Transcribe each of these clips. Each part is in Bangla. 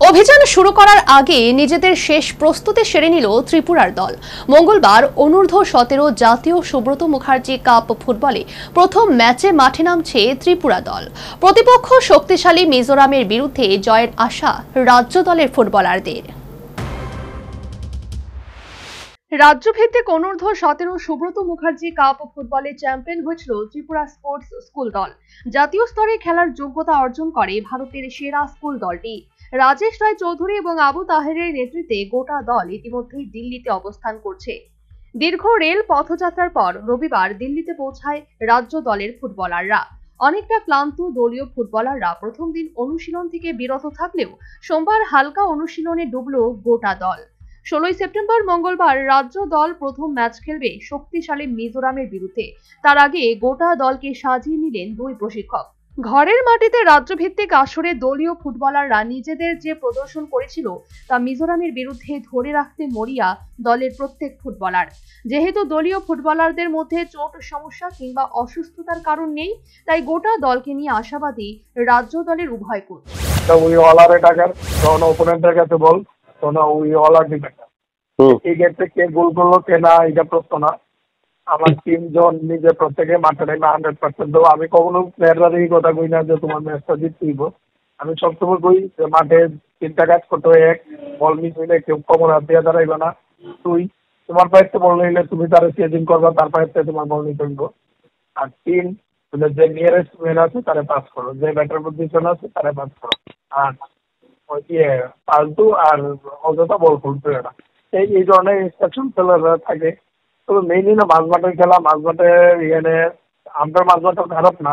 অভিযান শুরু করার আগে নিজেদের শেষ প্রস্তুতি সেরে নিল ত্রিপুরার দল। মঙ্গলবার অনূর্ধ্ব-17 জাতীয় সুব্রত মুখার্জি কাপ ফুটবলে প্রথম ম্যাচে মাঠে নামছে ত্রিপুরা দল। প্রতিপক্ষ শক্তিশালী মিজোরামের বিরুদ্ধে জয়ের আশা রাজ্য দলের ফুটবলারদের। রাজ্যভিত্তিক অনূর্ধ্ব-17 সুব্রত মুখার্জি কাপ ফুটবলে চ্যাম্পিয়ন হয়েছিল ত্রিপুরা স্পোর্টস স্কুল দল। জাতীয় স্তরে খেলার যোগ্যতা অর্জন করে ভারতের সেরা স্কুল দলটি। রাজেশ রায় চৌধুরী এবং আবু তাহেরের নেতৃত্বে গোটা দল ইতিমধ্যেই দিল্লিতে অবস্থান করছে। দীর্ঘ রেল পথযাত্রার পর রবিবার দিল্লিতে পৌঁছায় রাজ্য দলের ফুটবলাররা। অনেকটা ক্লান্ত দলীয় ফুটবলাররা প্রথম দিন অনুশীলন থেকে বিরত থাকলেও সোমবার হালকা অনুশীলনে ডুবল গোটা দল। 16 সেপ্টেম্বর মঙ্গলবার রাজ্য দল প্রথম ম্যাচ খেলবে শক্তিশালী মিজোরামের বিরুদ্ধে। তার আগে গোটা দলকে সাজিয়ে নিলেন দুই প্রশিক্ষক। ঘরের মাটিতে রাজ্যভিত্তিক আসরে দলীয় ফুটবলাররা নিজেদের যে প্রদর্শন করেছিল তা মিজোরামের বিরুদ্ধে ধরে রাখতে মরিয়া দলের প্রত্যেক ফুটবলার। যেহেতু দলীয় ফুটবলারদের মধ্যে চোট সমস্যা কিংবা অসুস্থতার কারণ নেই, তাই গোটা দলকে নিয়ে আশাবাদী রাজ্য দলের উভয় কোচ। এই গেটে কে গোল করলো কে না এটা প্রশ্ন না। আমার তিনজন নিজে প্রত্যেকে মাঠে নেমে 100% দেবো। আমি কখনো প্লেয়াররা এই কথা কই না যে তোমার ম্যাচটা জিততে দিব। আমি সবসময় কই যে মাঠে তিনটা কাজ করতে হয়। এক, বল মিস হইলে কেউ কমর হাত দিয়ে দাঁড়াইবে না। দুই, তোমার পায়েতে বল নিলে তুমি তারা চেজিং করবা, তার পায়েতে তোমার বল নিতে হইব। আর তিন, যে নিয়ারেস্ট ম্যান আছে তারা পাস করো, যে ব্যাটার পজিশন আছে তারা পাস করো। আর ফালতু আর অযথা বল খুলতে না। এই ধরনের ইনস্ট্রাকশন প্লেয়াররা থাকে। তবে মেইনলি না মাঝমাঠের খেলা, মাঝমাঠে এখানে আমরা মাঝমাঠটা খারাপ না।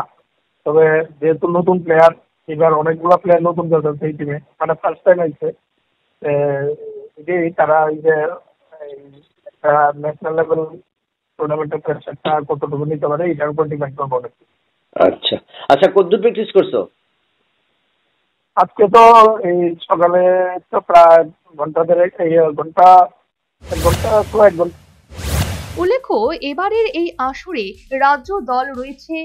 তবে যেহেতু নতুন প্লেয়ার, এবার অনেকগুলো প্লেয়ার নতুন খেলছে সেই টিমে, মানে ফার্স্ট টাইম আসছে। তারা এই যে একটা ন্যাশনাল লেভেল টুর্নামেন্টের প্রেসারটা কতটুকু নিতে পারে এটার উপর ডিপেন্ড করবে অনেক। আচ্ছা আচ্ছা, কতদূর প্র্যাকটিস করছো আজকে? তো এই সকালে তো প্রায় ঘন্টা দেড়েক, এক ঘন্টা। উল্লেখ্য, এবারের এই আসরে রাজ্য দল রয়েছে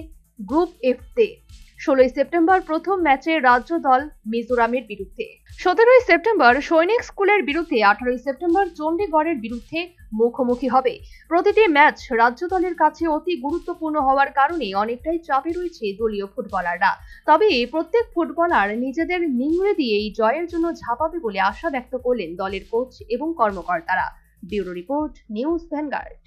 গ্রুপ এফ তে। 16 সেপ্টেম্বর প্রথম ম্যাচে রাজ্য দল মিজোরামের বিরুদ্ধে, 17 সেপ্টেম্বর সৈনিক স্কুলের বিরুদ্ধে, 18 সেপ্টেম্বর চণ্ডীগড়ের বিরুদ্ধে মুখোমুখি হবে। প্রতিটি ম্যাচ রাজ্য দলের কাছে অতি গুরুত্বপূর্ণ হওয়ার কারণে অনেকটাই চাপে রয়েছে দলীয় ফুটবলাররা। তবে প্রত্যেক ফুটবলার নিজেদের নিংড়ে দিয়ে এই জয়ের জন্য ঝাঁপাবে বলে আশা ব্যক্ত করলেন দলের কোচ এবং কর্মকর্তারা। Bureau report, news vanguard.